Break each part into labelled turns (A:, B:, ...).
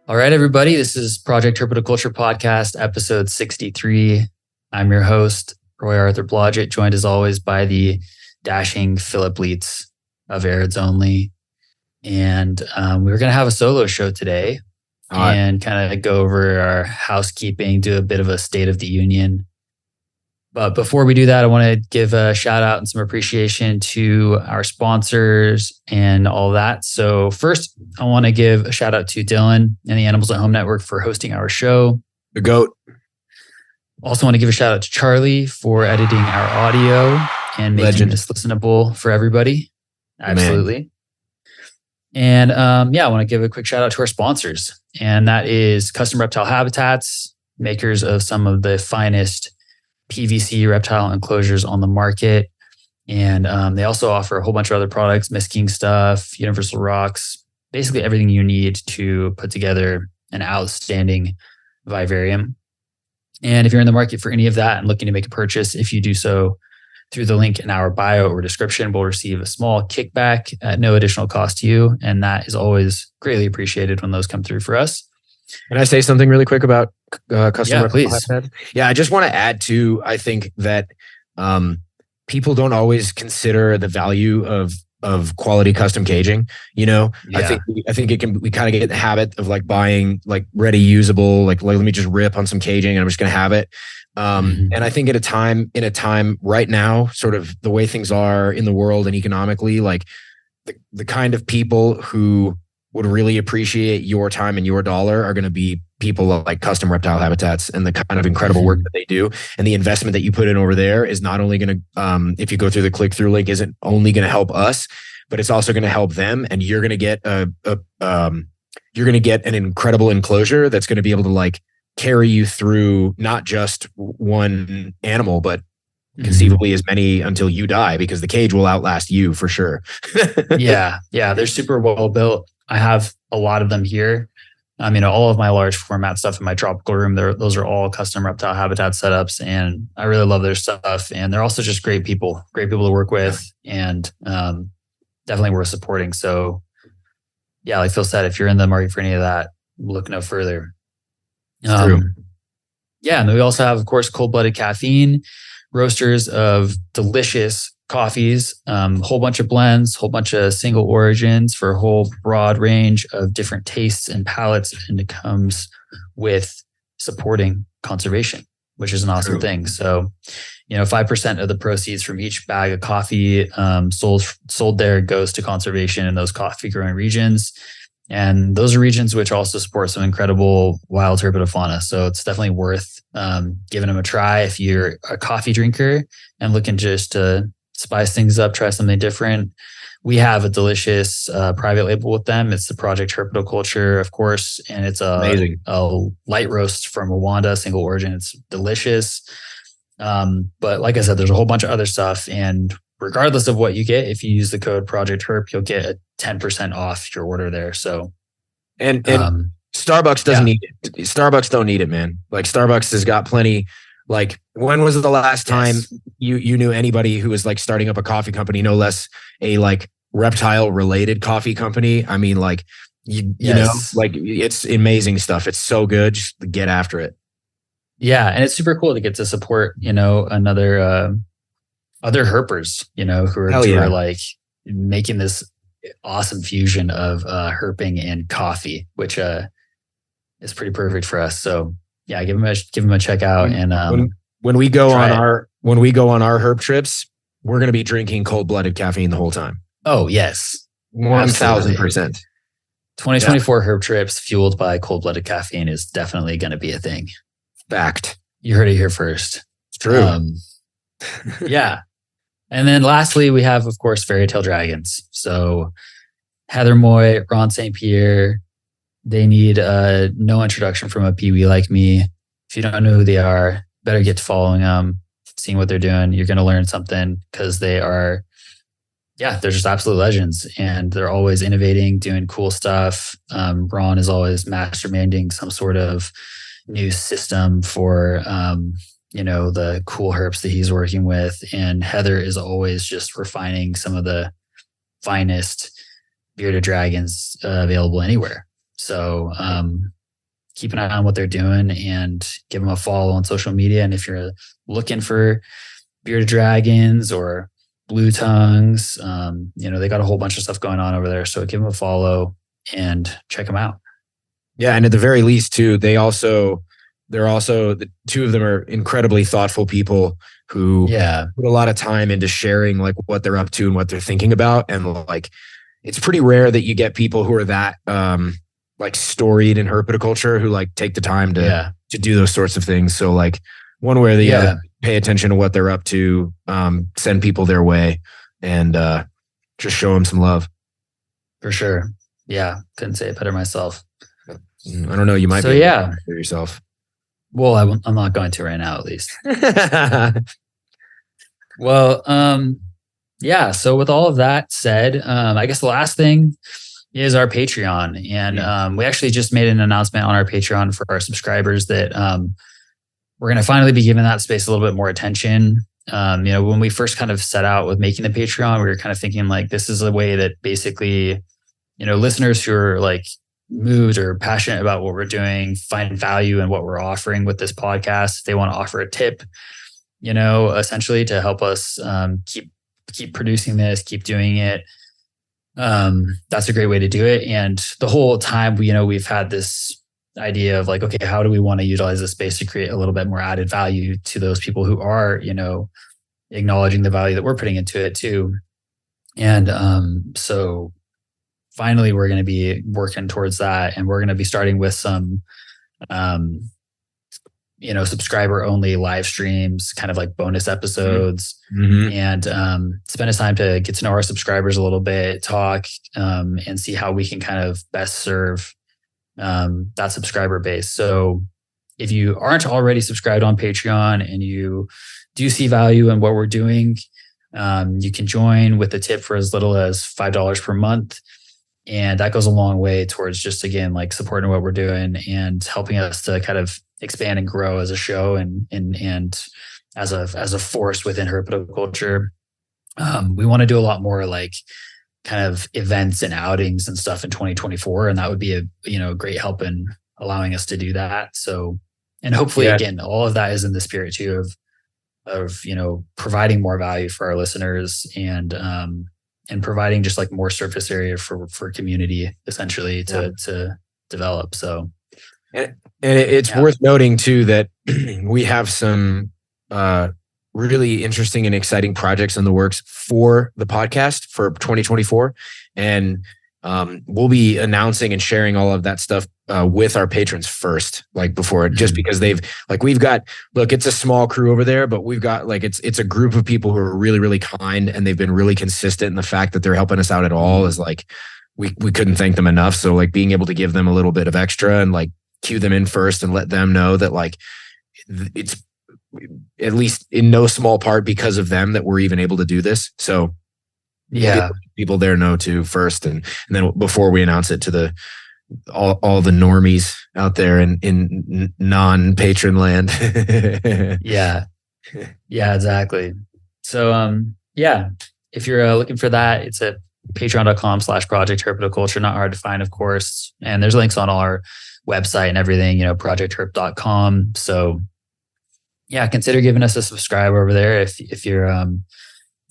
A: All right, everybody. This is Project Herpetoculture Podcast, episode 63. I'm your host, Roy Arthur Blodgett, joined as always by the dashing Philip Leitz of Airheads Only. And we're going to have a solo show today and kind of go over our housekeeping, do a bit of a state of the union. But before we do that, I want to give a shout out and some appreciation to our sponsors and all that. So first, I want to give a shout out to Dylan and the Animals at Home Network for hosting our show.
B: The GOAT.
A: Also want to give a shout out to Charlie for editing our audio and making this listenable for everybody. Absolutely. Man. And I want to give a quick shout out to our sponsors. And that is Custom Reptile Habitats, makers of some of the finest PVC reptile enclosures on the market. And they also offer a whole bunch of other products, misking stuff, universal rocks, basically everything you need to put together an outstanding vivarium. And if you're in the market for any of that and looking to make a purchase, if you do so through the link in our bio or description, we'll receive a small kickback at no additional cost to you. And that is always greatly appreciated when those come through for us.
B: Can I say something really quick about custom
A: please.
B: Habitat? Yeah, I just want to add to, I think that people don't always consider the value of quality custom caging. You know, I think we kind of get in the habit of like buying like ready usable, like let me just rip on some caging and I'm just going to have it. And I think in a time right now, sort of the way things are in the world and economically, like the kind of people who would really appreciate your time and your dollar are going to be people like Custom Reptile Habitats and the kind of incredible work that they do. And the investment that you put in over there is not only going to, if you go through the click-through link, isn't only going to help us, but it's also going to help them. And you're going to get you're going to get an incredible enclosure that's going to be able to like carry you through not just one animal, but conceivably as many until you die, because the cage will outlast you for sure.
A: Yeah. They're super well built. I have a lot of them here. All of my large format stuff in my tropical room, those are all Custom Reptile Habitat setups, and I really love their stuff. And they're also just great people to work with, and definitely worth supporting. So yeah, like Phil said, if you're in the market for any of that, look no further.
B: True.
A: Yeah, and then we also have, of course, Cold-Blooded Caffeine, roasters of delicious coffees, whole bunch of blends, whole bunch of single origins for a whole broad range of different tastes and palates. And it comes with supporting conservation, which is an awesome thing. So, 5% of the proceeds from each bag of coffee sold there goes to conservation in those coffee growing regions. And those are regions which also support some incredible wild herpetofauna. So it's definitely worth giving them a try if you're a coffee drinker and looking just to spice things up, try something different. We have a delicious private label with them. It's the Project Herpetoculture, of course, and it's a light roast from Rwanda, single origin. It's delicious. But like I said, there's a whole bunch of other stuff. And regardless of what you get, if you use the code Project Herp, you'll get a 10% off your order there. So,
B: and Starbucks doesn't need it. Starbucks don't need it, man. Like Starbucks has got plenty. Like, when was the last time you knew anybody who was like starting up a coffee company, no less a like reptile related coffee company? I mean, like you know, like it's amazing stuff. It's so good. Just get after it.
A: Yeah, and it's super cool to get to support, another other herpers, who are like making this awesome fusion of herping and coffee, which is pretty perfect for us. So yeah, give them a check out. And
B: when we go on our herp trips, we're going to be drinking cold-blooded caffeine the whole time.
A: Oh yes,
B: 1000%.
A: 2024 herp trips fueled by cold-blooded caffeine is definitely going to be a thing.
B: Fact.
A: You heard it here first.
B: It's true.
A: Yeah. And then lastly, we have, of course, Fairy Tale Dragons. So Heather Moy, Ron St. Pierre, they need no introduction from a peewee like me. If you don't know who they are, better get to following them, seeing what they're doing. You're going to learn something because they're just absolute legends, and they're always innovating, doing cool stuff. Ron is always masterminding some sort of new system for the cool herps that he's working with, and Heather is always just refining some of the finest bearded dragons available anywhere. So keep an eye on what they're doing and give them a follow on social media. And if you're looking for bearded dragons or blue tongues, they got a whole bunch of stuff going on over there. So give them a follow and check them out.
B: Yeah. And at the very least too, they're also, the two of them are incredibly thoughtful people who put a lot of time into sharing like what they're up to and what they're thinking about. And like, it's pretty rare that you get people who are that, like storied in herpetoculture who like take the time to do those sorts of things. So like one way or the other, pay attention to what they're up to, send people their way and just show them some love.
A: For sure. Yeah. Couldn't say it better myself.
B: I don't know. You might be able to for yourself.
A: Well, I'm not going to right now, at least. Well, so with all of that said, I guess the last thing is our Patreon. And we actually just made an announcement on our Patreon for our subscribers that we're going to finally be giving that space a little bit more attention. When we first kind of set out with making the Patreon, we were kind of thinking like, this is a way that basically, listeners who are like moved or passionate about what we're doing, find value in what we're offering with this podcast. They want to offer a tip, essentially to help us keep producing this, keep doing it. That's a great way to do it. And the whole time, we've had this idea of like, okay, how do we want to utilize this space to create a little bit more added value to those people who are, acknowledging the value that we're putting into it too. And so finally, we're going to be working towards that, and we're going to be starting with some, subscriber only live streams, kind of like bonus episodes, and spend a time to get to know our subscribers a little bit, talk, and see how we can kind of best serve that subscriber base. So if you aren't already subscribed on Patreon and you do see value in what we're doing, you can join with a tip for as little as $5 per month. And that goes a long way towards just, again, like supporting what we're doing and helping us to kind of expand and grow as a show and as a force within herpetoculture. We want to do a lot more like kind of events and outings and stuff in 2024. And that would be a great help in allowing us to do that. So, and hopefully again, all of that is in the spirit too of providing more value for our listeners and providing just like more surface area for community essentially to develop. So,
B: and it's worth noting too that we have some really interesting and exciting projects in the works for the podcast for 2024. And we'll be announcing and sharing all of that stuff with our patrons first, like before, just because it's a small crew over there, but we've got like, it's a group of people who are really, really kind, and they've been really consistent. And the fact that they're helping us out at all is like, we couldn't thank them enough. So like being able to give them a little bit of extra and like cue them in first and let them know that like, it's at least in no small part because of them that we're even able to do this. So people there know too first, and then before we announce it to all the normies out there in non-patron land.
A: Yeah, exactly. So if you're looking for that, it's at patreon.com/Project Herpetoculture. Not hard to find, of course, and there's links on our website and everything, projectherp.com. So consider giving us a subscribe over there if you're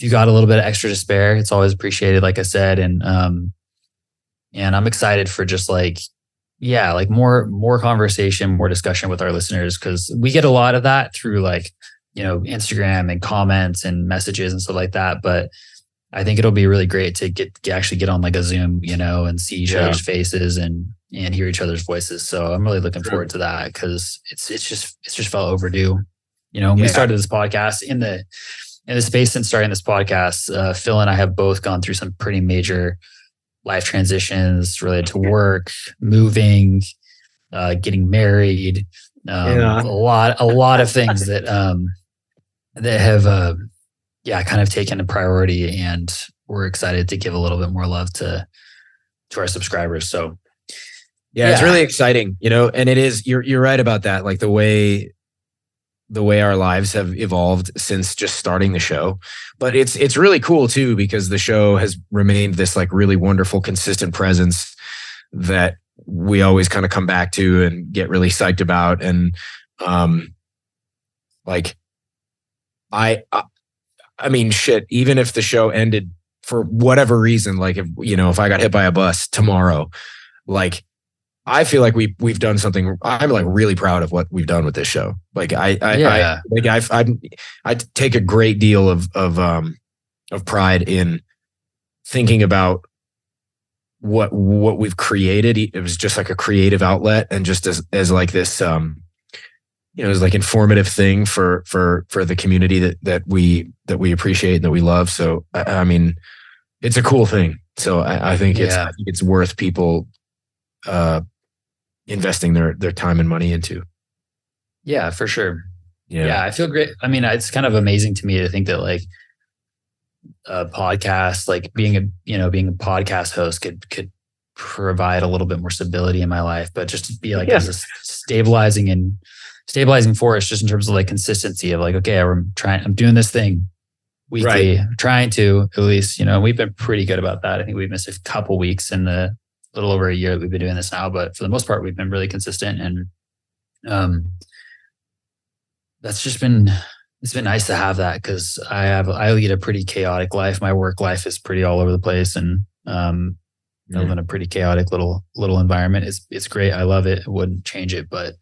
A: if you got a little bit of extra to spare. It's always appreciated, like I said. And I'm excited for just like more conversation, more discussion with our listeners, because we get a lot of that through like, Instagram and comments and messages and stuff like that. But I think it'll be really great to actually get on like a Zoom, and see each other's faces and hear each other's voices. So I'm really looking forward to that, because it's just felt overdue. We started this podcast in the space since starting this podcast. Phil and I have both gone through some pretty major life transitions related to work, moving, getting married, a lot of things that have kind of taken a priority, and we're excited to give a little bit more love to our subscribers. So
B: it's really exciting, and it is, you're right about that. Like the way our lives have evolved since just starting the show. But it's really cool too, because the show has remained this like really wonderful, consistent presence that we always kind of come back to and get really psyched about. And like I mean, shit, even if the show ended for whatever reason, like if I got hit by a bus tomorrow, like I feel like we've done something. I'm like really proud of what we've done with this show. Like I take a great deal of pride in thinking about what we've created. It was just like a creative outlet, and just as like this as like informative thing for the community that we appreciate and that we love. So I mean, it's a cool thing. So I think it's worth people investing their time and money into.
A: Yeah, for sure.
B: Yeah.
A: I feel great. I mean, it's kind of amazing to me to think that like a podcast, like being a podcast host could provide a little bit more stability in my life, but just to be like as a stabilizing force, just in terms of like consistency of like, okay, I'm doing this thing weekly, right. Trying to, at least, we've been pretty good about that. I think we've missed a couple weeks in the little over a year that we've been doing this now, but for the most part, we've been really consistent. And it's been nice to have that, because I lead a pretty chaotic life. My work life is pretty all over the place, and I live in a pretty chaotic little environment. It's great. I love it. I wouldn't change it, but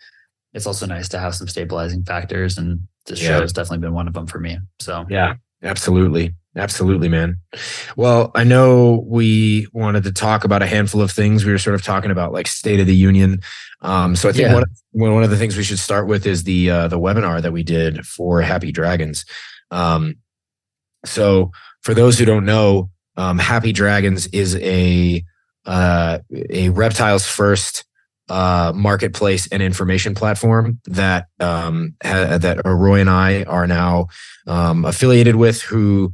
A: it's also nice to have some stabilizing factors, and this show has definitely been one of them for me. So
B: yeah, absolutely, man. Well, I know we wanted to talk about a handful of things. We were sort of talking about like State of the Union. So I think one of the things we should start with is the webinar that we did for Happy Dragons. So for those who don't know, Happy Dragons is a reptiles first marketplace and information platform that Roy and I are now affiliated with, who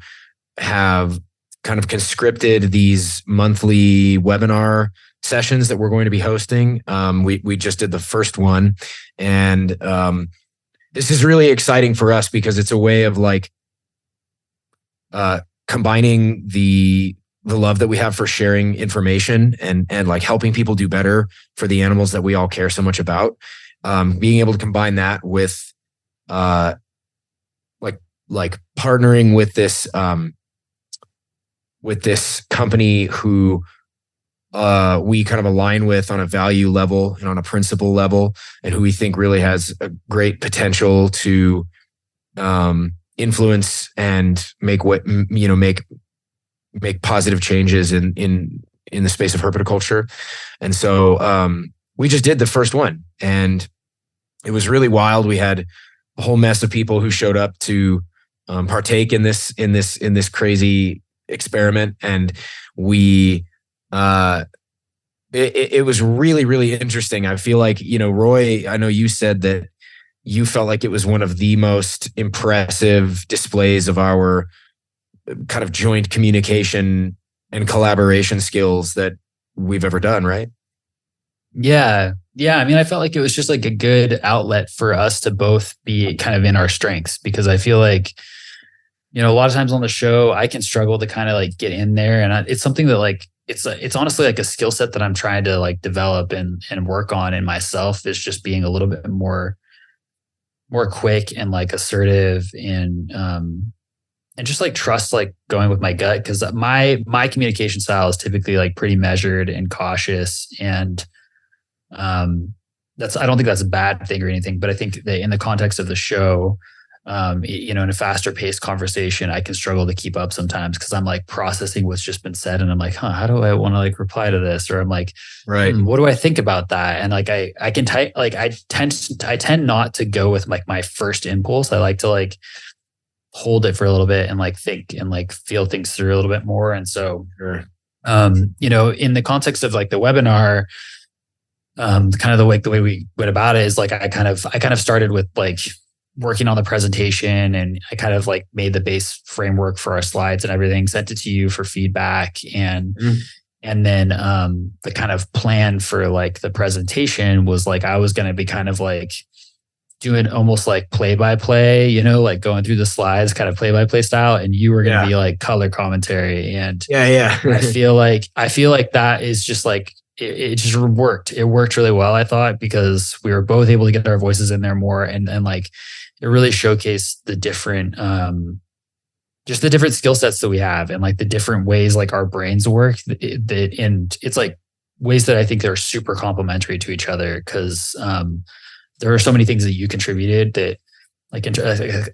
B: have kind of conscripted these monthly webinar sessions that we're going to be hosting. We just did the first one, and this is really exciting for us because it's a way of like combining the love that we have for sharing information and like helping people do better for the animals that we all care so much about. Being able to combine that with like partnering with this company who we kind of align with on a value level and on a principle level, and who we think really has a great potential to influence and make positive changes in the space of herpetoculture. And so we just did the first one, and it was really wild. We had a whole mess of people who showed up to partake in this crazy experiment, and we it was really, really interesting. I feel like, Roy, I know you said that you felt like it was one of the most impressive displays of our kind of joint communication and collaboration skills that we've ever done, right?
A: Yeah. I mean, I felt like it was just like a good outlet for us to both be kind of in our strengths, because I feel like, a lot of times on the show, I can struggle to kind of like get in there, and it's something that like, it's honestly like a skill set that I'm trying to like develop and work on in myself, is just being a little bit more quick and like assertive and just like trust, like going with my gut. Cause my communication style is typically like pretty measured and cautious. And I don't think that's a bad thing or anything, but I think that in the context of the show, in a faster paced conversation, I can struggle to keep up sometimes, because I'm like processing what's just been said, and I'm like, how do I want to like reply to this? Or I'm like, right, what do I think about that? And like, I tend not to go with like my first impulse. I like to like hold it for a little bit and like think and like feel things through a little bit more. And so, in the context of like the webinar, kind of the way we went about it is like, I kind of started with like working on the presentation, and I kind of like made the base framework for our slides and everything, sent it to you for feedback. And then the kind of plan for like the presentation was like, I was going to be kind of like doing almost like play-by-play, like going through the slides, kind of play-by-play style. And you were going to be like color commentary. And
B: I feel
A: like that is just like it just worked. It worked really well, I thought, because we were both able to get our voices in there more, and like it really showcased the different just the different skill sets that we have, and like the different ways like our brains work. And it's like ways that I think they're super complementary to each other, because there are so many things that you contributed that, like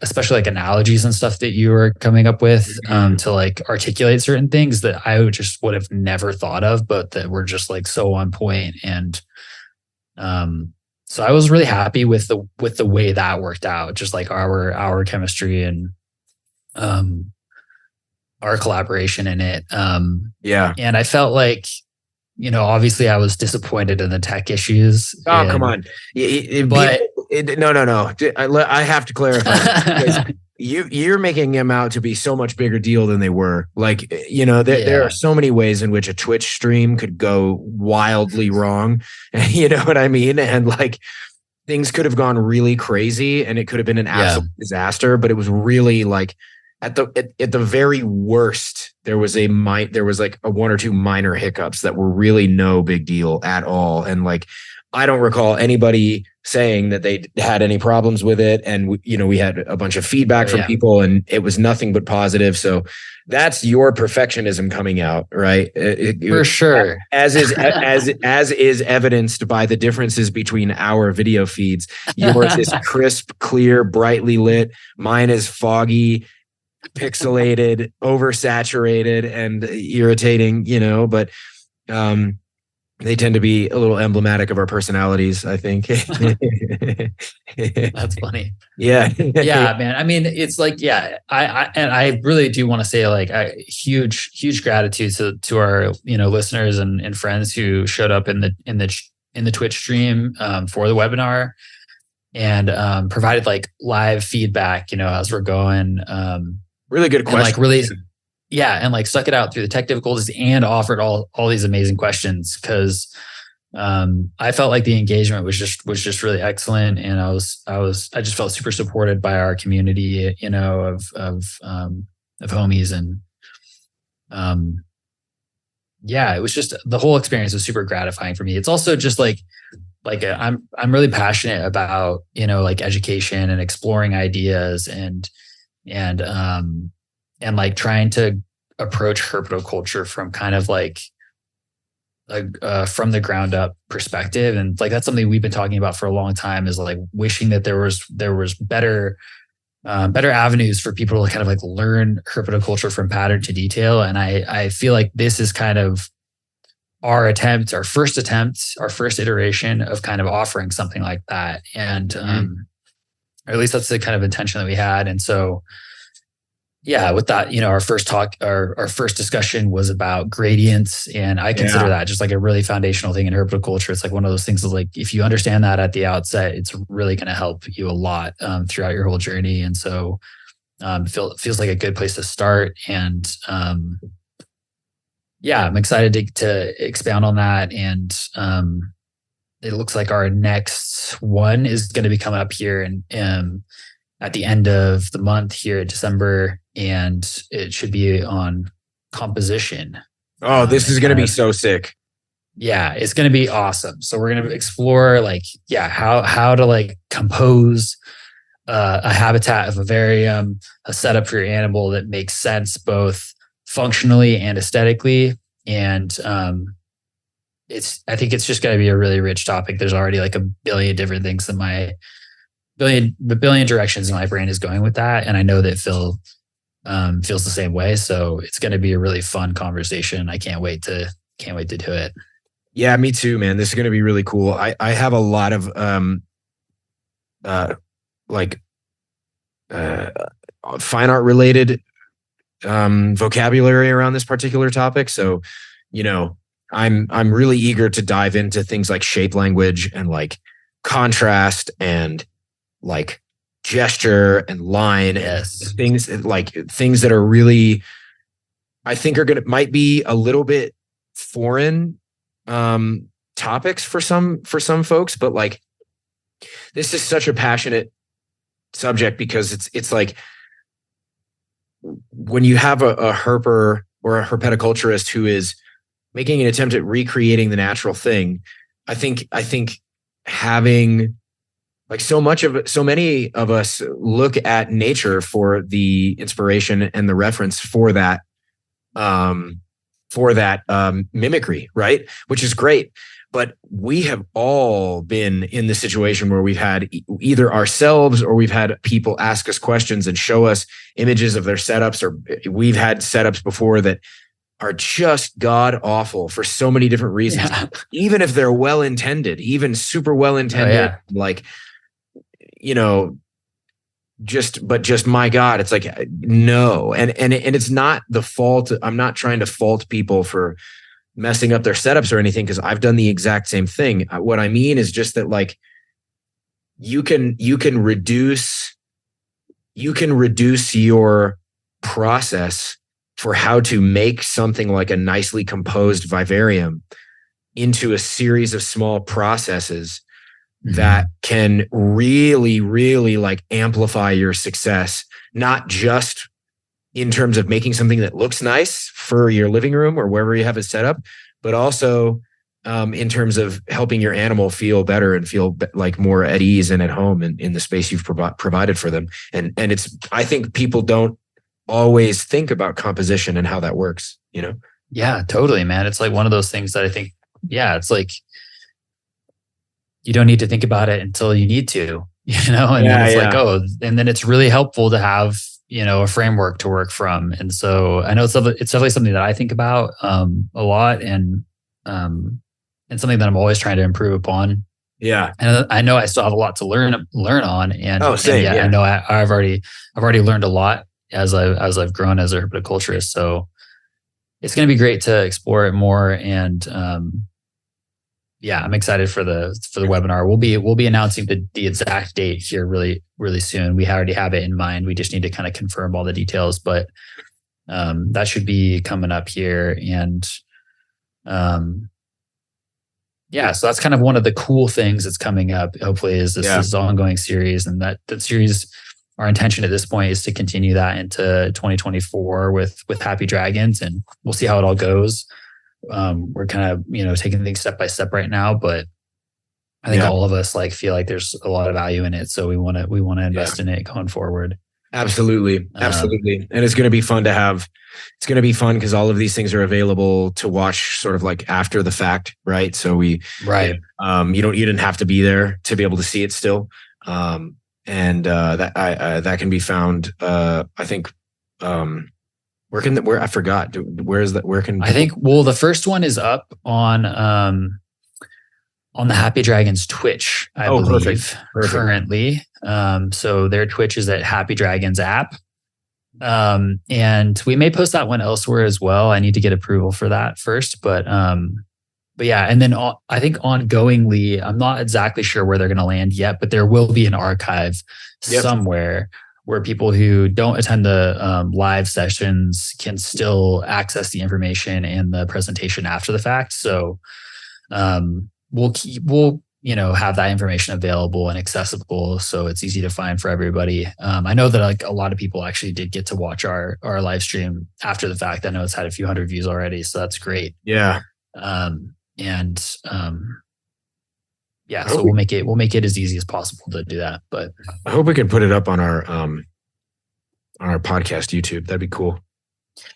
A: especially like analogies and stuff that you were coming up with to like articulate certain things that I would have never thought of, but that were just like so on point. And so I was really happy with the way that worked out, just like our chemistry and our collaboration in it. And I felt like, obviously I was disappointed in the tech issues.
B: Oh, come on. No. I have to clarify. You're making them out to be so much bigger deal than they were. Like, there are so many ways in which a Twitch stream could go wildly wrong. You know what I mean? And like, things could have gone really crazy and it could have been an absolute disaster, but it was really like, at the very worst, there was like a one or two minor hiccups that were really no big deal at all. And like, I don't recall anybody saying that they had any problems with it. And we had a bunch of feedback from people, and it was nothing but positive. So that's your perfectionism coming out, right?
A: For sure.
B: As is evidenced by the differences between our video feeds. Yours is crisp, clear, brightly lit. Mine is foggy, pixelated, oversaturated, and irritating, but they tend to be a little emblematic of our personalities, I think.
A: That's funny.
B: Yeah.
A: Yeah, man. I mean, it's like, I really do want to say like huge gratitude to our, listeners and friends who showed up in the Twitch stream for the webinar, and provided like live feedback, as we're going.
B: Really good question.
A: Like really, and like stuck it out through the tech difficulties and offered all these amazing questions, because I felt like the engagement was just really excellent, and I just felt super supported by our community, of homies, and it was just, the whole experience was super gratifying for me. It's also just like I'm really passionate about like education and exploring ideas, and like trying to approach herpetoculture from kind of like from the ground up perspective. And like, that's something we've been talking about for a long time, is like wishing that there was better avenues for people to kind of like learn herpetoculture from pattern to detail. And I feel like this is kind of our first iteration of kind of offering something like that. And or at least that's the kind of intention that we had. And so, with that, our first talk, our first discussion was about gradients. And I consider that just like a really foundational thing in herpetoculture. It's like one of those things is like, if you understand that at the outset, it's really going to help you a lot throughout your whole journey. And so feels like a good place to start. And I'm excited to expound on that. And it looks like our next one is going to be coming up here and at the end of the month here in December, and it should be on composition.
B: Oh, this is going to be so sick.
A: Yeah, it's going to be awesome. So we're going to explore like, how to like compose a habitat of vivarium, a setup for your animal that makes sense both functionally and aesthetically. And I think it's just going to be a really rich topic. There's already like a billion different things in my billion directions in my brain is going with that. And I know that Phil feels the same way. So it's going to be a really fun conversation. I can't wait to do it.
B: Yeah, me too, man. This is going to be really cool. I have a lot of fine art related vocabulary around this particular topic. So, I'm really eager to dive into things like shape language and like contrast and like gesture and line and things that are really, I think might be a little bit foreign topics for some folks, but like, this is such a passionate subject because it's like when you have a herper or a herpetoculturist who is making an attempt at recreating the natural thing. I think having like so many of us look at nature for the inspiration and the reference for that mimicry, right? Which is great. But we have all been in the situation where we've had either ourselves or we've had people ask us questions and show us images of their setups, or we've had setups before that are just god awful for so many different reasons. Yeah. Even if they're well intended, even super well intended, like, you know, just my God, it's like, no. And it's not the fault. I'm not trying to fault people for messing up their setups or anything, because I've done the exact same thing. What I mean is just that, like, you can reduce your process for how to make something like a nicely composed vivarium into a series of small processes that can really, really like amplify your success, not just in terms of making something that looks nice for your living room or wherever you have it set up, but also in terms of helping your animal feel better and feel like more at ease and at home in the space you've provided for them. And it's, I think people don't always think about composition and how that works, you know?
A: Yeah, totally, man. It's like one of those things that I think, it's like, you don't need to think about it until you need to, you know? And then it's like, and then it's really helpful to have, you know, a framework to work from. And so I know it's definitely something that I think about a lot, and something that I'm always trying to improve upon.
B: Yeah.
A: And I know I still have a lot to learn on. And,
B: I
A: know I've already learned a lot as I've grown as a herpetoculturist. So it's going to be great to explore it more. And I'm excited for the webinar. We'll be announcing the exact date here really, really soon. We already have it in mind. We just need to kind of confirm all the details, but that should be coming up here. And so that's kind of one of the cool things that's coming up, hopefully, is this ongoing series. And that series, our intention at this point is to continue that into 2024 with Happy Dragons, and we'll see how it all goes. We're kind of, you know, taking things step by step right now, but I think all of us feel like there's a lot of value in it. So we want to invest in it going forward.
B: Absolutely. And it's going to be fun to have. It's going to be fun because all of these things are available to watch sort of like after the fact, right? So you didn't have to be there to be able to see it still. That can be found. I think. Where I forgot. Where is that? Where can
A: I think? Well, the first one is up on the Happy Dragons Twitch, I believe, perfect. Currently. So their Twitch is at Happy Dragons app. And we may post that one elsewhere as well. I need to get approval for that first, but yeah. And then I think ongoingly, I'm not exactly sure where they're going to land yet, but there will be an archive somewhere where people who don't attend the live sessions can still access the information and the presentation after the fact. So we'll have that information available and accessible, so it's easy to find for everybody. I know that a lot of people actually did get to watch our live stream after the fact. I know it's had a few hundred views already, so that's great.
B: Yeah.
A: So we'll make it as easy as possible to do that. But
B: I hope we can put it up on our podcast YouTube. That'd be cool.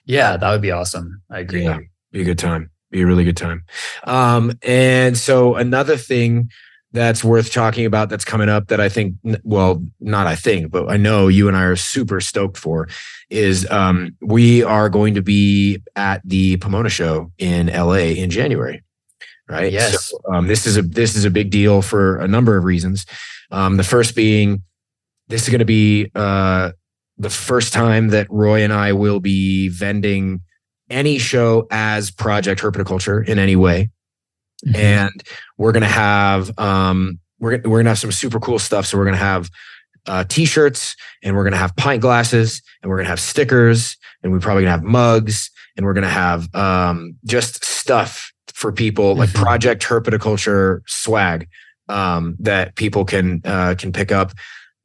A: Yeah, that would be awesome. I agree.
B: Yeah, be a good time. Be a really good time. And so another thing that's worth talking about that's coming up that I think, well, not I think, but I know you and I are super stoked for is we are going to be at the Pomona show in LA in January. Right.
A: Yes.
B: So, this is a big deal for a number of reasons. The first being, this is going to be the first time that Roy and I will be vending any show as Project Herpetoculture in any way. Mm-hmm. And we're going to have we're going to have some super cool stuff. So we're going to have t-shirts, and we're going to have pint glasses, and we're going to have stickers, and we're probably going to have mugs, and we're going to have just stuff for people like Project Herpetoculture swag that people can pick up.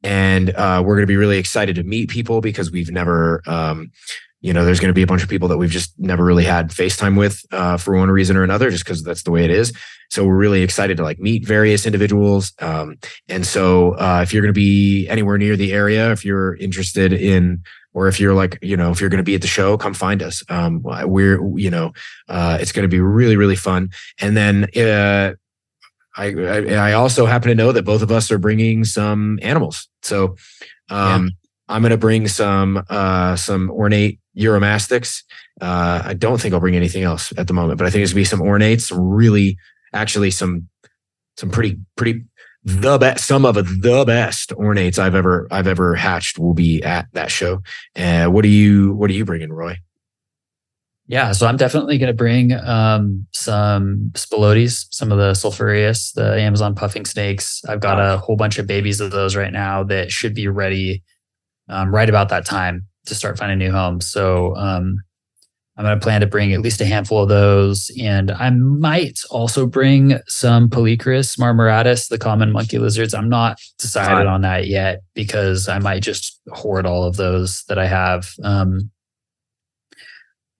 B: And we're going to be really excited to meet people because we've never there's going to be a bunch of people that we've just never really had FaceTime with for one reason or another, just because that's the way it is. So we're really excited to like meet various individuals. And so if you're going to be anywhere near the area, if you're interested in, or if you're like, if you're going to be at the show, come find us. It's going to be really, really fun. And then I also happen to know that both of us are bringing some animals. So I'm going to bring some ornate Uromastics. I don't think I'll bring anything else at the moment, but I think it's going to be some ornates, really, actually some pretty the best, some of the best ornates I've ever hatched will be at that show. What are you bringing, Roy?
A: Yeah, so I'm definitely going to bring some Spilotes, some of the sulphureus, the Amazon puffing snakes. I've got a whole bunch of babies of those right now that should be ready right about that time to start finding new homes. So I'm going to plan to bring at least a handful of those. And I might also bring some Polychris marmoratus, the common monkey lizards. I'm not decided on that yet because I might just hoard all of those that I have.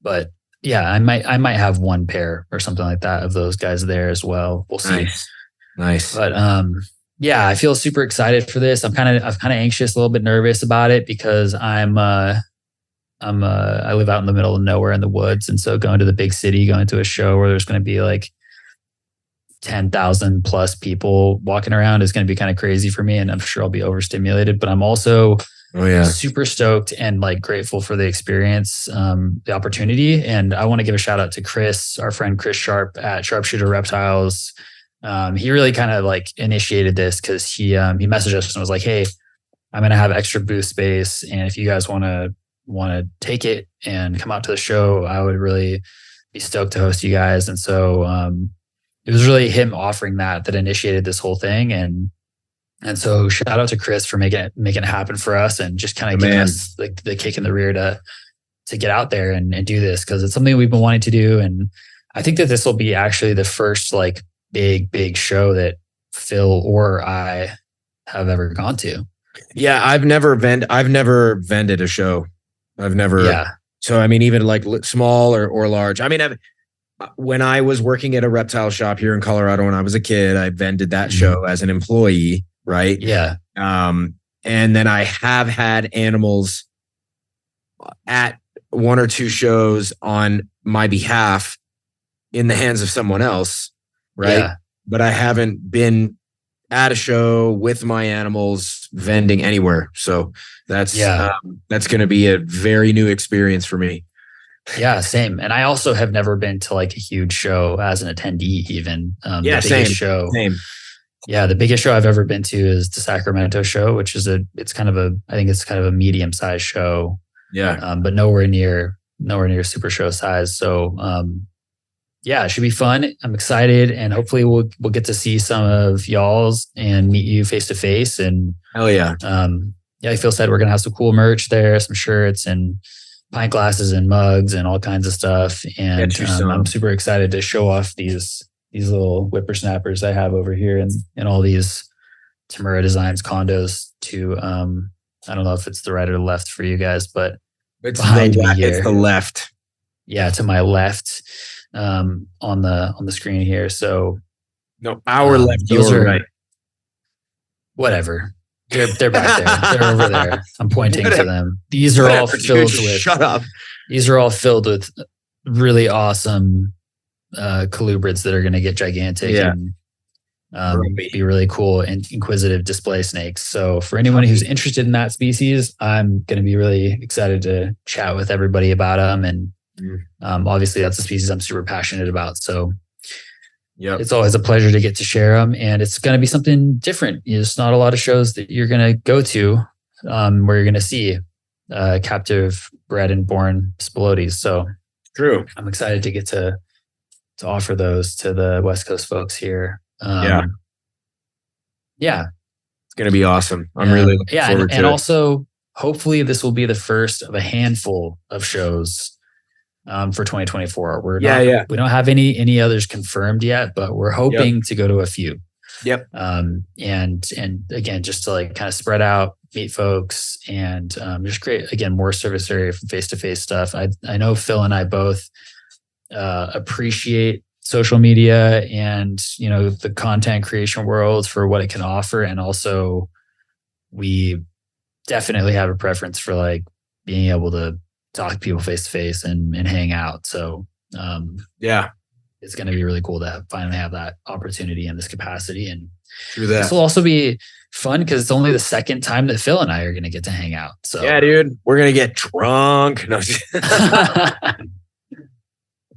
A: But yeah, I might have one pair or something like that of those guys there as well. We'll see.
B: Nice.
A: But yeah, I feel super excited for this. I'm kind of anxious, a little bit nervous about it because I live out in the middle of nowhere in the woods. And so going to the big city, going to a show where there's going to be like 10,000 plus people walking around is going to be kind of crazy for me. And I'm sure I'll be overstimulated, but I'm also super stoked and like grateful for the experience, the opportunity. And I want to give a shout out to Chris, our friend Chris Sharp at Sharpshooter Reptiles. He really kind of like initiated this because he messaged us and was like, "Hey, I'm going to have extra booth space. And if you guys want to take it and come out to the show, I would really be stoked to host you guys." And so it was really him offering that initiated this whole thing. And so shout out to Chris for making it happen for us and just kind of giving us like the kick in the rear to get out there and do this, because it's something we've been wanting to do. And I think that this will be actually the first like big show that Phil or I have ever gone to.
B: Yeah, I've never vended a show. I've never. Yeah. So I mean, even like small or large. I mean, when I was working at a reptile shop here in Colorado when I was a kid, I vended that show as an employee, right?
A: Yeah.
B: And then I have had animals at one or two shows on my behalf in the hands of someone else, right? Yeah. But I haven't been at a show with my animals vending anywhere. So that's going to be a very new experience for me.
A: Yeah, same. And I also have never been to like a huge show as an attendee even.
B: Same.
A: Yeah, the biggest show I've ever been to is the Sacramento show, which is I think it's kind of a medium-sized show.
B: Yeah.
A: But nowhere near super show size. So yeah, it should be fun. I'm excited, and hopefully we'll get to see some of y'all's and meet you face to face. And
B: hell yeah.
A: Like Phil said, we're gonna have some cool merch there, some shirts and pint glasses and mugs and all kinds of stuff. And I'm super excited to show off these little whippersnappers I have over here and all these Tamura Designs condos to I don't know if it's the right or the left for you guys, but
B: it's behind me here. It's the left.
A: Yeah, to my left on the screen here. So
B: no, our left, your right.
A: Whatever. They're back there. They're over there. I'm pointing to them. These are all filled with.
B: Shut up.
A: These are all filled with really awesome colubrids that are going to get gigantic and be really cool and inquisitive display snakes. So for anyone who's interested in that species, I'm going to be really excited to chat with everybody about them. And obviously, that's a species I'm super passionate about. So. Yep. It's always a pleasure to get to share them, and it's going to be something different. It's not a lot of shows that you're going to go to where you're going to see captive bred and born Spilotes. So
B: true.
A: I'm excited to get to offer those to the West Coast folks here.
B: Yeah. It's going to be awesome. I'm really looking forward to it.
A: And also, hopefully this will be the first of a handful of shows for 2024. We don't have any others confirmed yet, but we're hoping to go to a few.
B: Yep.
A: And again, just to like kind of spread out, meet folks, and just create again more service area for face-to-face stuff. I know Phil and I both appreciate social media and the content creation world for what it can offer, and also we definitely have a preference for like being able to talk to people face to face and hang out. So it's going to be really cool to finally have that opportunity in this capacity. And this will also be fun because it's only the second time that Phil and I are going to get to hang out. So
B: yeah, dude, we're going to get drunk. No.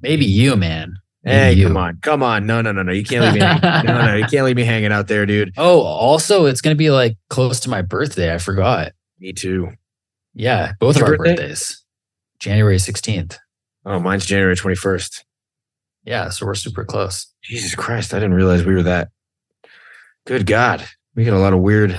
A: Maybe you, man.
B: Hey, come on. No. You can't leave me. No, you can't leave me hanging out there, dude.
A: Oh, also, it's going to be like close to my birthday. I forgot.
B: Me too.
A: Yeah, both of our birthdays. January 16th.
B: Oh, mine's January 21st.
A: Yeah, so we're super close.
B: Jesus Christ, I didn't realize we were that. Good God. We got a lot of weird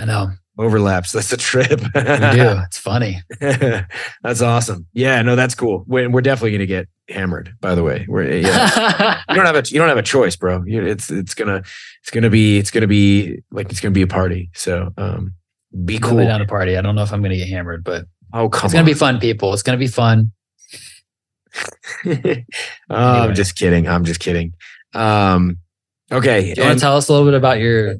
B: overlaps. That's a trip.
A: We do. It's funny.
B: That's awesome. Yeah, no, that's cool. We're definitely going to get hammered, by the way. You don't have a choice, bro. It's going to be a party. So, be cool.
A: Down to party. I don't know if I'm going to get hammered, but it's going to be fun, people. It's going to be fun.
B: Anyway. I'm just kidding. Okay.
A: Do you want to tell us a little bit about your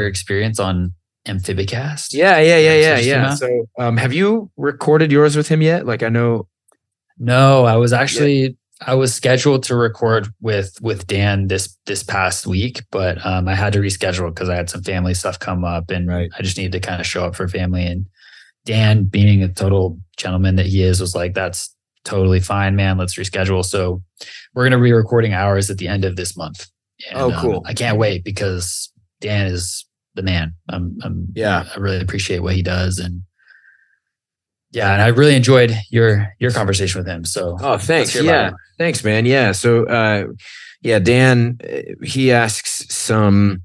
A: experience on Amphibicast?
B: Yeah. So, have you recorded yours with him yet? Like, I know.
A: No, I was scheduled to record with Dan this past week, but I had to reschedule because I had some family stuff come up, and I just needed to kind of show up for family. And Dan, being a total gentleman that he is, was like, "That's totally fine, man. Let's reschedule." So we're going to be recording ours at the end of this month. And,
B: cool.
A: I can't wait because Dan is the man. I really appreciate what he does. And I really enjoyed your conversation with him. So,
B: thanks. Yeah. Thanks, man. Yeah. So, Dan, he asks some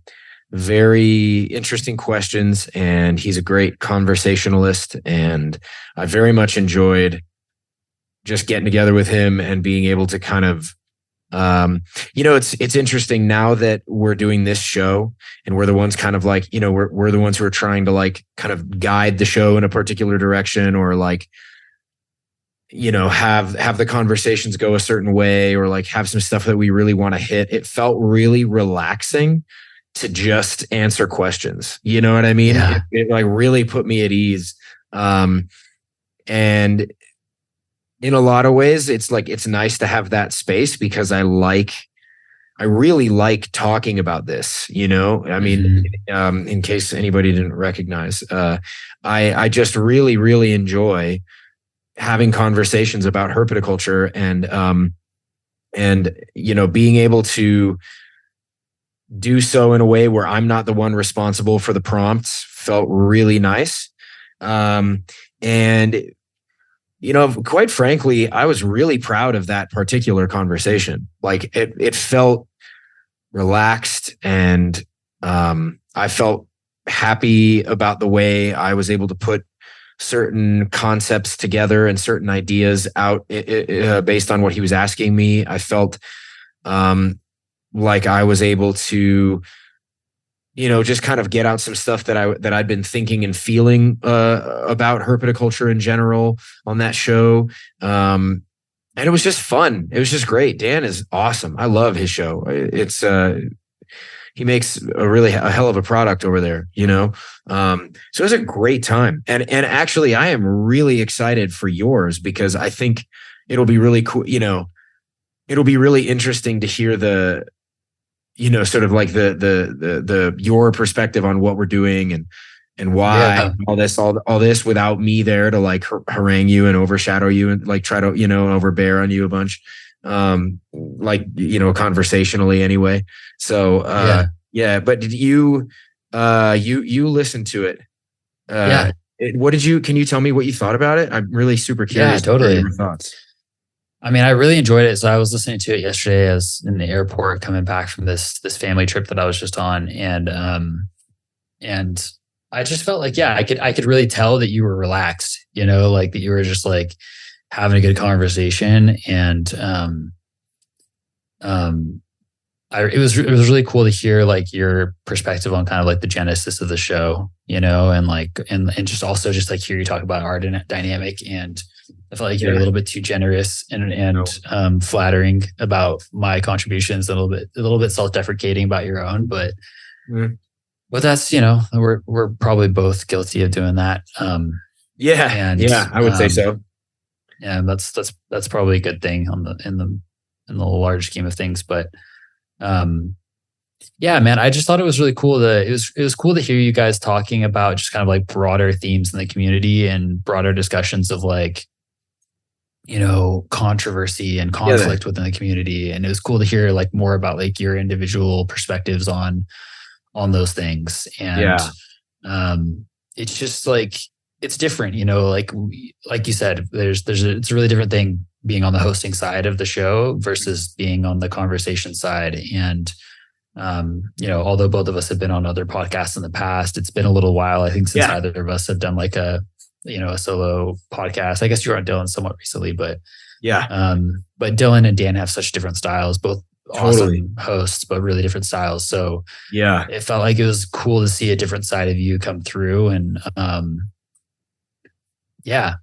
B: very interesting questions, and he's a great conversationalist. And I very much enjoyed just getting together with him and being able to kind of, it's interesting now that we're doing this show and we're the ones kind of like, we're the ones who are trying to like kind of guide the show in a particular direction, or like, have the conversations go a certain way, or like have some stuff that we really want to hit. It felt really relaxing to just answer questions. You know what I mean?
A: Yeah.
B: It like really put me at ease. And in a lot of ways, it's like, it's nice to have that space because I really like talking about this, I mean, in case anybody didn't recognize, I just really, really enjoy having conversations about herpetoculture, and being able to do so in a way where I'm not the one responsible for the prompts felt really nice. And quite frankly, I was really proud of that particular conversation. Like it felt relaxed, and I felt happy about the way I was able to put certain concepts together and certain ideas out based on what he was asking me. I felt like I was able to just kind of get out some stuff that I'd been thinking and feeling about herpetoculture in general on that show. And it was just fun. It was just great. Dan is awesome. I love his show. It's he makes a hell of a product over there, so it was a great time. And actually I am really excited for yours because I think it'll be really cool. It'll be really interesting to hear the sort of like the your perspective on what we're doing and why all this without me there to like harangue you and overshadow you and like try to, overbear on you a bunch. Conversationally anyway. So, but did you listened to it? Can you tell me what you thought about it? I'm really super curious.
A: Yeah, totally.
B: Your thoughts.
A: I mean, I really enjoyed it. So I was listening to it yesterday as in the airport coming back from this family trip that I was just on. And I just felt like, I could really tell that you were relaxed, like that you were just like having a good conversation. And it was really cool to hear like your perspective on kind of like the genesis of the show, you know, and like and just also just like hear you talk about art and dynamic. And I felt like you're a little bit too generous and flattering about my contributions, a little bit self-deprecating about your own, but that's, you know, we're probably both guilty of doing that.
B: I would say so.
A: Yeah, that's probably a good thing in the large scheme of things, but yeah, man, I just thought it was really cool it was cool to hear you guys talking about just kind of like broader themes in the community and broader discussions of like, you know, controversy and conflict within the community. And it was cool to hear like more about like your individual perspectives on those things. And it's just like, it's different, you know, like you said, it's a really different thing being on the hosting side of the show versus being on the conversation side. And, you know, although both of us have been on other podcasts in the past, it's been a little while, I think, since either of us have done like a solo podcast. I guess you were on Dylan somewhat recently, but but Dylan and Dan have such different styles, both awesome hosts, but really different styles. So it felt like it was cool to see a different side of you come through. And,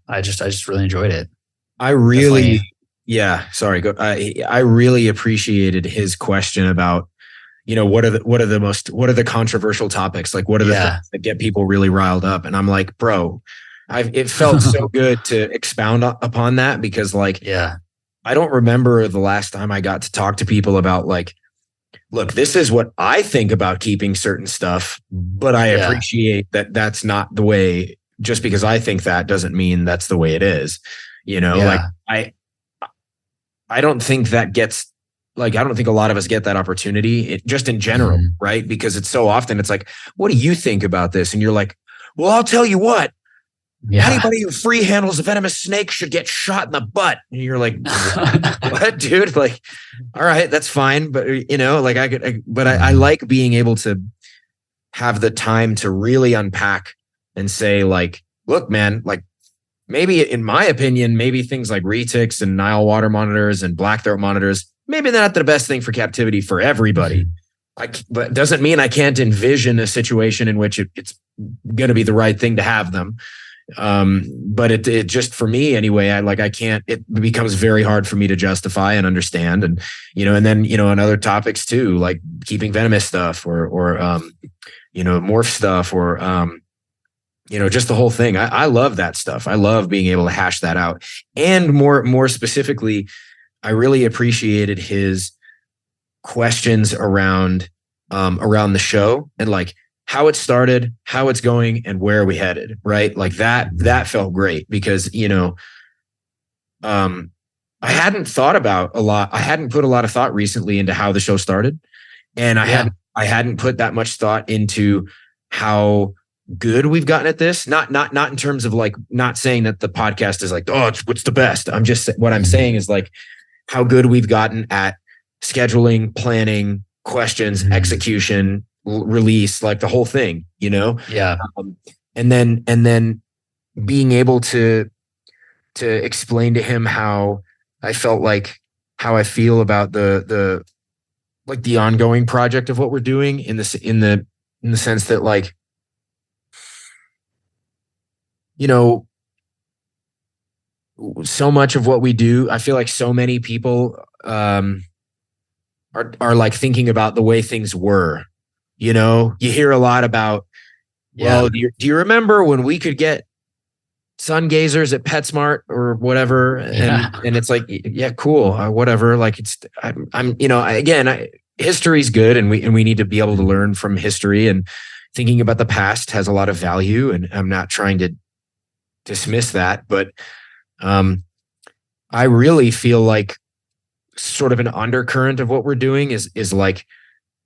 A: I just really enjoyed it.
B: I really appreciated his question about, you know, what are the controversial topics? Like, what are the things that get people really riled up? And I'm like, bro, it felt so good to expound upon that, because like, I don't remember the last time I got to talk to people about like, look, this is what I think about keeping certain stuff, but I appreciate that that's not the way. Just because I think that doesn't mean that's the way it is, you know. Like I don't think that gets, like, I don't think a lot of us get that opportunity, just in general, right? Because it's so often it's like, what do you think about this? And you're like, well, I'll tell you what. Anybody who free handles a venomous snake should get shot in the butt. And you're like, what, dude? Like, all right, that's fine, but you know, like I like being able to have the time to really unpack and say like, look, man, like maybe in my opinion, maybe things like retics and Nile water monitors and black throat monitors, maybe they're not the best thing for captivity for everybody. But doesn't mean I can't envision a situation in which it's going to be the right thing to have them. But it just, for me anyway, it becomes very hard for me to justify and understand. And, you know, and then, you know, on other topics too, like keeping venomous stuff or you know, morph stuff or, you know, just the whole thing. I love that stuff. I love being able to hash that out. And more specifically, I really appreciated his questions around the show and like how it started, how it's going, and where are we headed, right? Like that felt great because, you know, I hadn't thought about a lot. I hadn't put a lot of thought recently into how the show started. And I hadn't put that much thought into how good we've gotten at this. Not in terms of like, not saying that the podcast is like, oh, it's the best. I'm just, what I'm saying is like how good we've gotten at scheduling, planning, questions, execution, release, like the whole thing, you know? And then being able to explain to him how I felt like, how I feel about the ongoing project of what we're doing in the sense that like, you know, so much of what we do, I feel like so many people are like thinking about the way things were. You know, you hear a lot about, well, do you remember when we could get sun gazers at PetSmart or whatever? And it's like, yeah, cool, whatever. Like I'm you know, history's good, and we need to be able to learn from history, and thinking about the past has a lot of value, and I'm not trying to dismiss that, but I really feel like sort of an undercurrent of what we're doing is like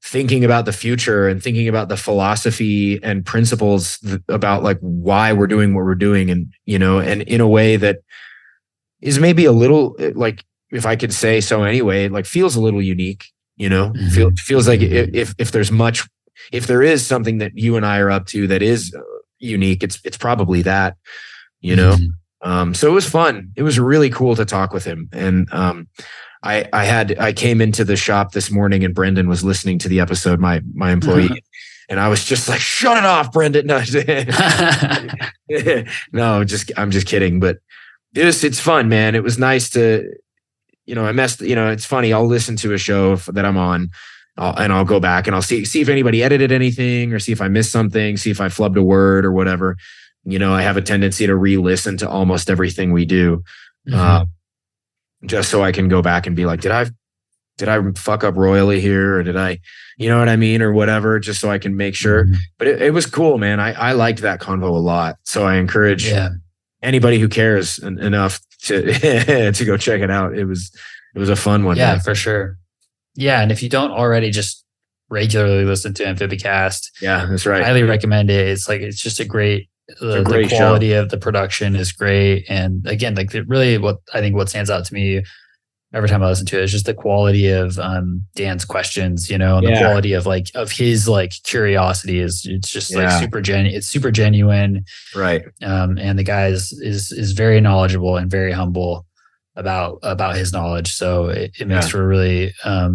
B: thinking about the future and thinking about the philosophy and principles about like why we're doing what we're doing, and you know, and in a way that is maybe a little, like, if I could say so anyway, like feels a little unique, you know. Feels like if there is something that you and I are up to that is unique, it's probably that. You know, so it was fun. It was really cool to talk with him. And I came into the shop this morning and Brendan was listening to the episode, my employee, and I was just like, shut it off, Brendan. No, no, I'm just kidding. But it's fun, man. It was nice to, it's funny. I'll listen to a show that I'm on, and I'll go back and I'll see if anybody edited anything or see if I missed something, see if I flubbed a word or whatever. I have a tendency to re-listen to almost everything we do. Just so I can go back and be like, did I fuck up royally here? Or did I, you know what I mean? Or whatever, just so I can make sure. But it was cool, man. I liked that convo a lot. So I encourage anybody who cares enough to to go check it out. It was a fun one.
A: Yeah,
B: man.
A: for sure. Yeah. And if you don't already just regularly listen to Amphibicast,
B: yeah, that's right.
A: I highly recommend it. It's just a great, the quality of the production is great. And again, like what stands out to me every time I listen to it is just the quality of Dan's questions, and the quality of his curiosity it's just super it's super genuine.
B: Right.
A: And the guy is very knowledgeable and very humble about his knowledge. So it makes for a really a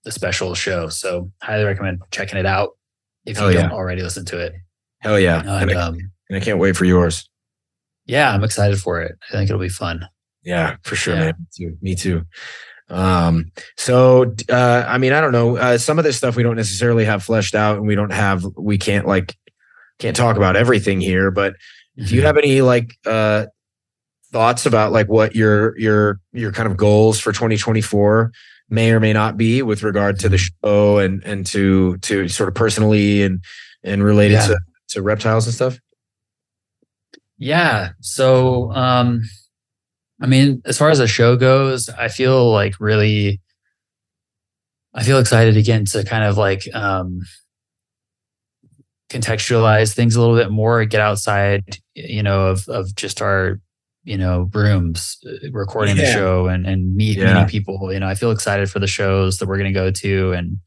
A: special show. So highly recommend checking it out if you don't already listen to it.
B: Hell yeah. And I can't wait for yours.
A: Yeah, I'm excited for it. I think it'll be fun.
B: Yeah, for sure, man. Me too. So, I don't know. Some of this stuff we don't necessarily have fleshed out, and we can't talk about everything here. But do you have any thoughts about what your kind of goals for 2024 may or may not be with regard to the show and to sort of personally and related to reptiles and stuff?
A: Yeah. So, as far as the show goes, I feel excited again to kind of contextualize things a little bit more, get outside, of just our, rooms, recording the show and meeting people. I feel excited for the shows that we're going to go to. And,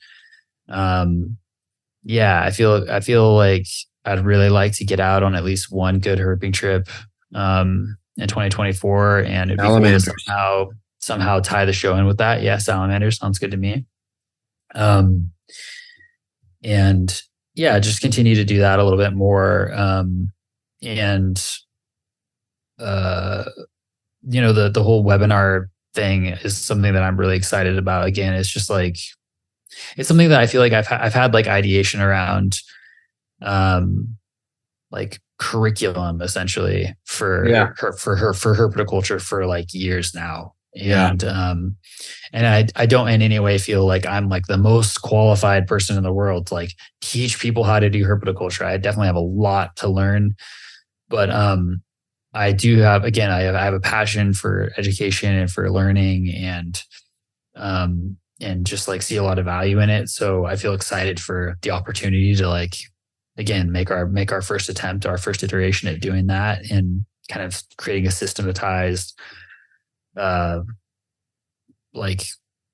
A: I feel like I'd really like to get out on at least one good herping trip in 2024, and it'd be cool to somehow tie the show in with that. Yeah, salamander sounds good to me. And just continue to do that a little bit more. The whole webinar thing is something that I'm really excited about. Again, it's just it's something that I feel like I've had ideation around. Curriculum essentially for herpetoculture for years now. And I don't in any way feel like I'm the most qualified person in the world to teach people how to do herpetoculture. I definitely have a lot to learn, but I do have, again, I have a passion for education and for learning and just see a lot of value in it. So I feel excited for the opportunity to again, make our first attempt, our first iteration at doing that and kind of creating a systematized,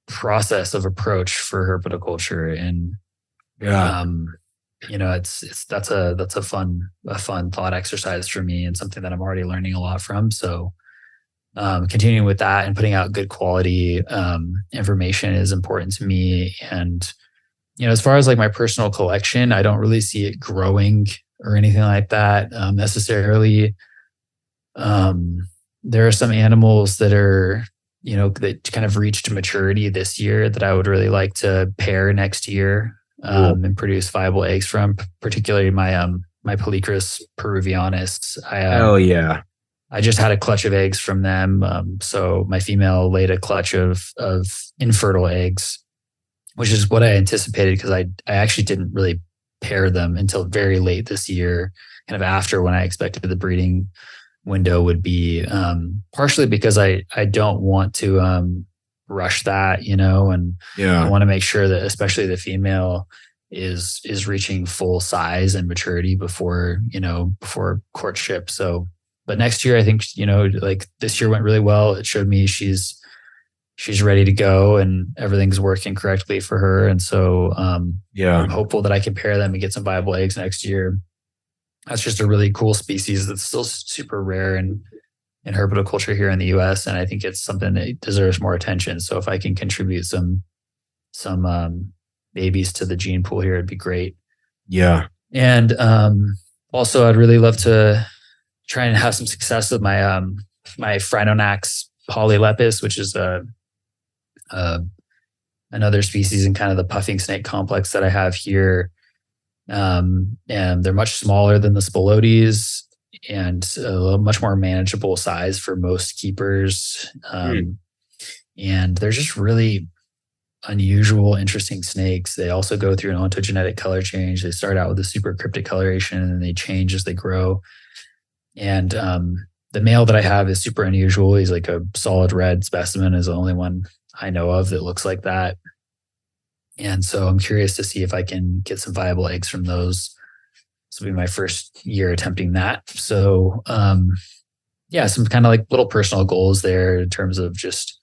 A: process of approach for herpetoculture. And, that's a fun thought exercise for me and something that I'm already learning a lot from. So, continuing with that and putting out good quality, information is important to me. And, as far as my personal collection, I don't really see it growing or anything like that necessarily. There are some animals that are, that kind of reached maturity this year that I would really like to pair next year and produce viable eggs from, particularly my Polychrus peruvianus. I just had a clutch of eggs from them. So my female laid a clutch of infertile eggs, which is what I anticipated because I actually didn't really pair them until very late this year, kind of after when I expected the breeding window would be, partially because I don't want to rush that, and I want to make sure that especially the female is reaching full size and maturity before courtship. So, but next year, I think, this year went really well. It showed me she's ready to go and everything's working correctly for her. And so, I'm hopeful that I can pair them and get some viable eggs next year. That's just a really cool species that's still super rare and in herpetoculture here in the US. And I think it's something that deserves more attention. So if I can contribute some babies to the gene pool here, it'd be great.
B: Yeah.
A: And also I'd really love to try and have some success with my my Phrynonax polylepis, which is another species in kind of the puffing snake complex that I have here. And they're much smaller than the Spilotes and a much more manageable size for most keepers. And they're just really unusual, interesting snakes. They also go through an ontogenetic color change. They start out with a super cryptic coloration and then they change as they grow. And the male that I have is super unusual. He's like a solid red specimen, is the only one I know of that looks like that. And so I'm curious to see if I can get some viable eggs from those. This will be my first year attempting that. So yeah, some kind of like little personal goals there in terms of just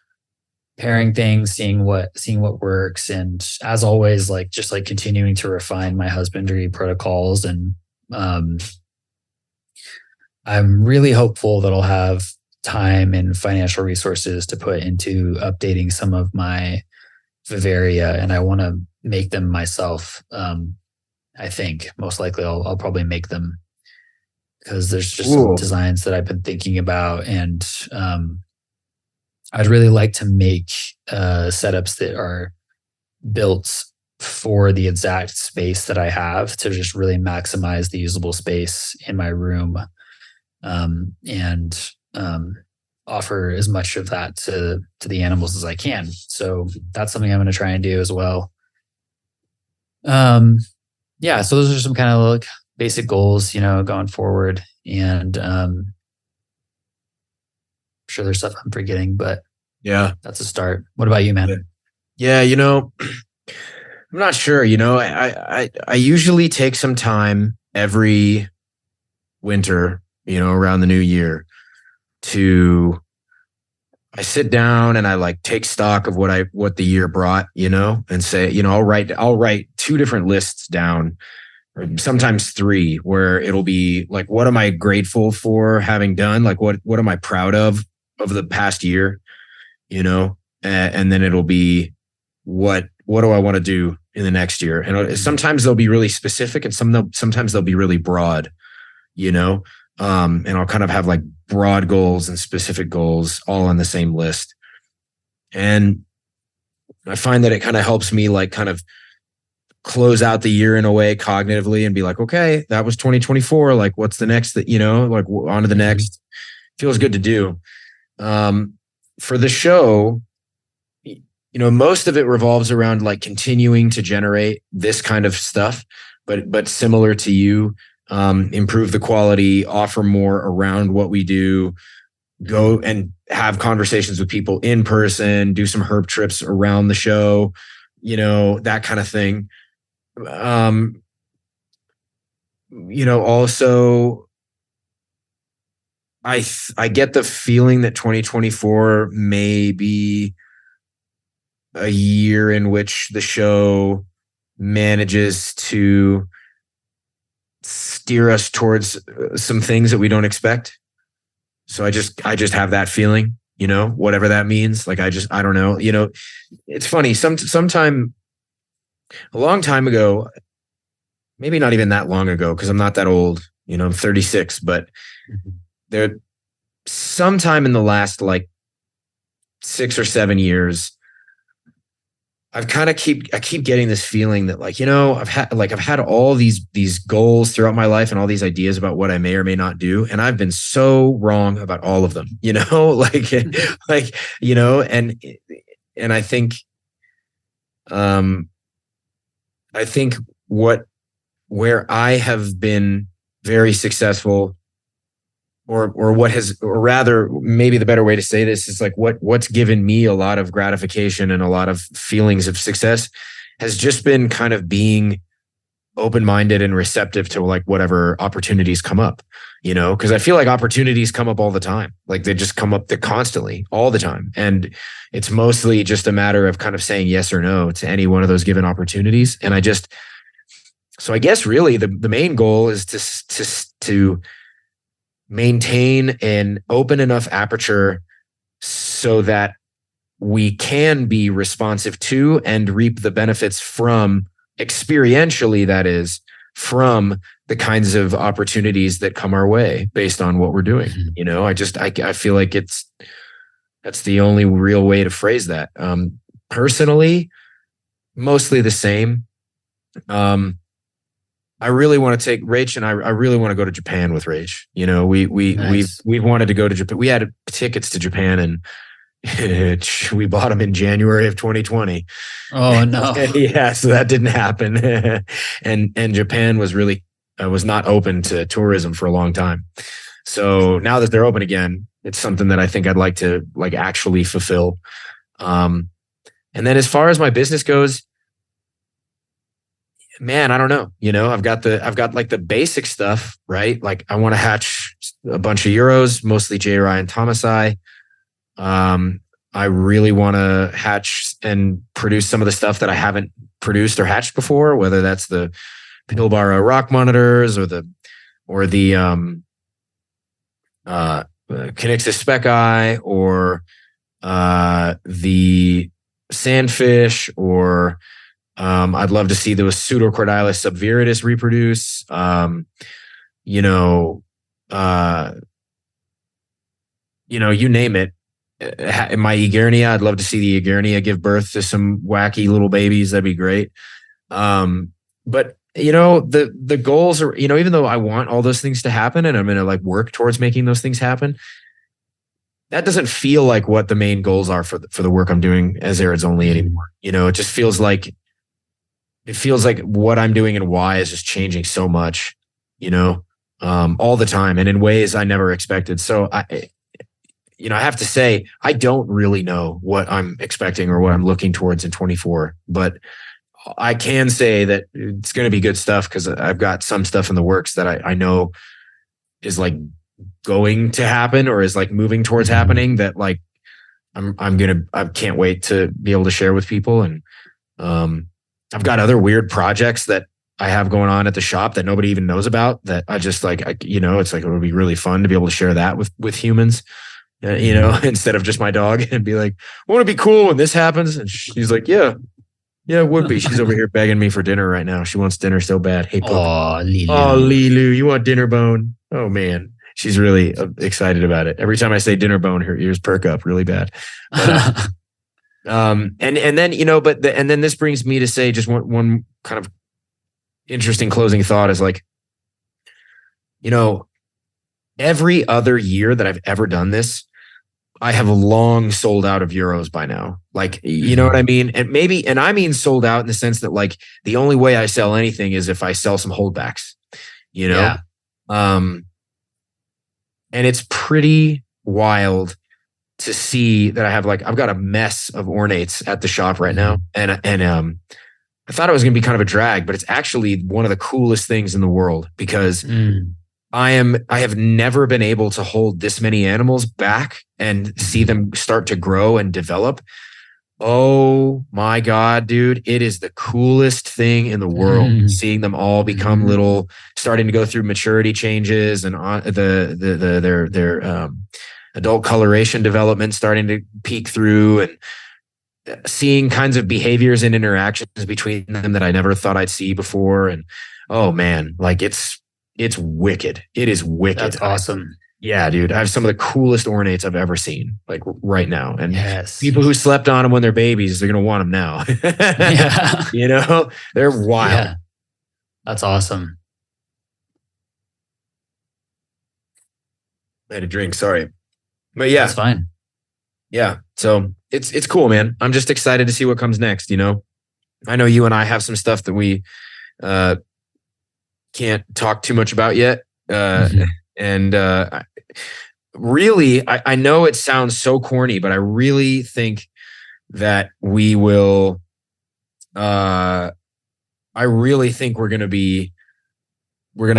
A: pairing things, seeing what works. And as always, like just like continuing to refine my husbandry protocols. And I'm really hopeful that I'll have time and financial resources to put into updating some of my Vivaria, and I want to make them myself. I think most likely I'll probably make them because there's just some designs that I've been thinking about, and I'd really like to make setups that are built for the exact space that I have to just really maximize the usable space in my room, and offer as much of that to the animals as I can. So that's something I'm going to try and do as well. Yeah, so those are some kind of like basic goals, going forward. And I'm sure there's stuff I'm forgetting, but
B: yeah,
A: that's a start. What about you, man?
B: Yeah, I'm not sure. I usually take some time every winter, around the new year I sit down and I like take stock of what the year brought, and say, I'll write 2 different lists down, or sometimes 3, where it'll be like, what am I grateful for having done? Like, what am I proud of the past year, and then it'll be, what do I want to do in the next year? And sometimes they'll be really specific and sometimes they'll be really broad, and I'll kind of have like broad goals and specific goals all on the same list. And I find that it kind of helps me like kind of close out the year in a way cognitively and be like, okay, that was 2024. Like, what's the next that, like on to the next. Feels good to do. For the show, most of it revolves around like continuing to generate this kind of stuff, but similar to you, improve the quality, offer more around what we do, go and have conversations with people in person, do some herp trips around the show, that kind of thing. Also I get the feeling that 2024 may be a year in which the show manages to steer us towards some things that we don't expect. So I just have that feeling, whatever that means. Like, I don't know, it's funny. Sometime a long time ago, maybe not even that long ago, because I'm not that old, I'm 36, but there sometime in the last like 6 or 7 years, I keep getting this feeling that like, I've had all these goals throughout my life and all these ideas about what I may or may not do. And I've been so wrong about all of them, and I think, where I have been very successful, or rather, maybe the better way to say this is like what's given me a lot of gratification and a lot of feelings of success has just been kind of being open-minded and receptive to like whatever opportunities come up, because I feel like opportunities come up all the time. Like, they just come up constantly all the time. And it's mostly just a matter of kind of saying yes or no to any one of those given opportunities. And so I guess really the main goal is to maintain an open enough aperture so that we can be responsive to and reap the benefits from, experientially, that is, from the kinds of opportunities that come our way based on what we're doing. You know, I feel like that's the only real way to phrase that. Personally, mostly the same. I really want to take Rach, and I really want to go to Japan with Rach. You know,
A: Nice.
B: we've wanted to go to Japan. We had tickets to Japan, and we bought them in January of 2020.
A: Oh no.
B: Yeah, so that didn't happen. And Japan was really was not open to tourism for a long time. So now that they're open again, it's something that I think I'd like to actually fulfill. And then as far as my business goes, man, I don't know. You know, I've got like the basic stuff, right? Like I want to hatch a bunch of Euros, mostly JRI and Thomasai. I really want to hatch and produce some of the stuff that I haven't produced or hatched before, whether that's the Pilbara rock monitors or the Conyxus specci or the sandfish, or I'd love to see the Pseudocordylus subviridis reproduce. You name it. My Egernia, I'd love to see the Egernia give birth to some wacky little babies. That'd be great. But the goals are, even though I want all those things to happen and I'm going to work towards making those things happen, that doesn't feel like what the main goals are for the work I'm doing as Arids Only anymore. It just feels like what I'm doing and why is just changing so much, all the time and in ways I never expected. So I have to say, I don't really know what I'm expecting or what I'm looking towards in 24, but I can say that it's going to be good stuff because I've got some stuff in the works that I know is going to happen or is moving towards happening that I can't wait to be able to share with people. And I've got other weird projects that I have going on at the shop that nobody even knows about that I just it would be really fun to be able to share that with humans. Instead of just my dog, and be like, "Won't it be cool when this happens?" And she's like, "Yeah, it would be." She's over here begging me for dinner right now. She wants dinner so bad. Hey,
A: oh, Lilu.
B: Oh, Lilu, you want dinner bone? Oh man, she's really excited about it. Every time I say dinner bone, her ears perk up really bad. But, and then this brings me to say just one kind of interesting closing thought is every other year that I've ever done this, I have long sold out of Euros by now. You know what I mean? And I mean sold out in the sense that the only way I sell anything is if I sell some holdbacks,
A: Yeah.
B: And it's pretty wild to see that I have I've got a mess of ornates at the shop right now. And I thought it was going to be kind of a drag, but it's actually one of the coolest things in the world because I have never been able to hold this many animals back and see them start to grow and develop. Oh my God, dude. It is the coolest thing in the world. Seeing them all become little, starting to go through maturity changes and their adult coloration development starting to peek through, and seeing kinds of behaviors and interactions between them that I never thought I'd see before. And oh man, it's wicked. It is wicked.
A: That's awesome.
B: Yeah, dude. I have some of the coolest ornates I've ever seen, right now. And
A: yes,
B: people who slept on them when they're babies, they're going to want them now. Yeah. They're wild. Yeah.
A: That's awesome.
B: I had a drink. Sorry. But yeah.
A: That's fine.
B: Yeah. So it's cool, man. I'm just excited to see what comes next. I know you and I have some stuff that we, can't talk too much about yet. And really, I know it sounds so corny, but I really think that we will, I really think we're going to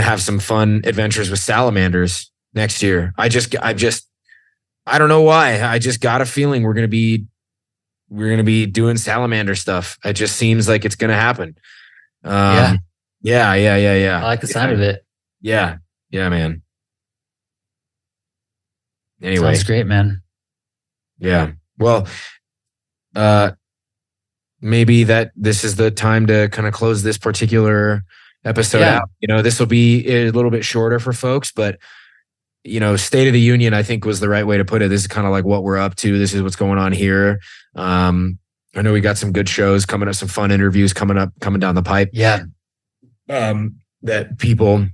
B: have some fun adventures with salamanders next year. I don't know why. I just got a feeling we're going to be doing salamander stuff. It just seems like it's going to happen. Yeah.
A: I like the sound of it.
B: Yeah, man. Anyway,
A: sounds great, man.
B: yeah. Well, maybe that this is the time to kind of close this particular episode out. This will be a little bit shorter for folks, but State of the Union, I think, was the right way to put it. This is kind of like what we're up to. This is what's going on here. I know we got some good shows coming up, some fun interviews coming down the pipe.
A: Yeah.
B: That people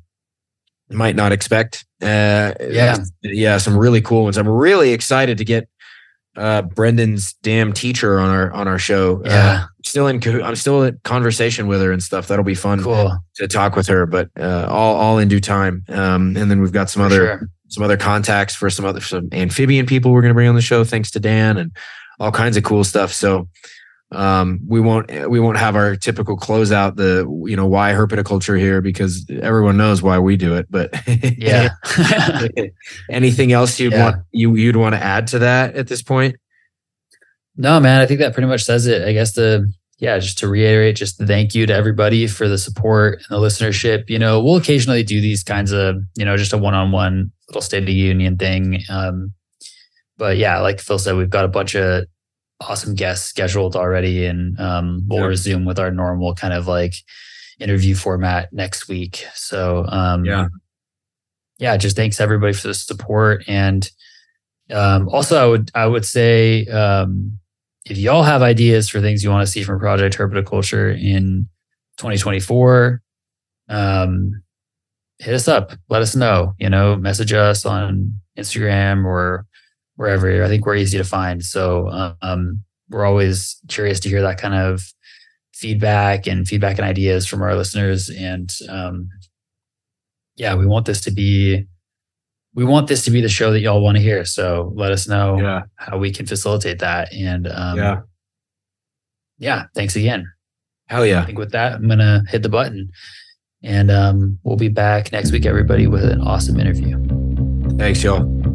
B: might not expect. Some really cool ones. I'm really excited to get Brendan's damn teacher on our show.
A: Yeah.
B: I'm still in conversation with her and stuff. That'll be fun to talk with her, but all in due time. And then we've got some other contacts for some amphibian people we're going to bring on the show, thanks to Dan, and all kinds of cool stuff. So we won't have our typical closeout, why herpetoculture here, because everyone knows why we do it. But
A: yeah.
B: Anything else you'd want to add to that at this point?
A: No, man, I think that pretty much says it. I guess just to reiterate, just thank you to everybody for the support and the listenership. We'll occasionally do these kinds of, just a one-on-one little State of the Union thing. But yeah, like Phil said, we've got a bunch of awesome guests scheduled already, and we'll resume with our normal kind of like interview format next week. So just thanks everybody for the support. And also I would say if y'all have ideas for things you want to see from Project Herpetoculture in 2024, hit us up, let us know, message us on Instagram or wherever. I think we're easy to find. So we're always curious to hear that kind of feedback and ideas from our listeners. And we want this to be the show that y'all want to hear. So let us know how we can facilitate that. And thanks again.
B: Hell yeah.
A: I think with that, I'm going to hit the button, and we'll be back next week, everybody, with an awesome interview.
B: Thanks, y'all.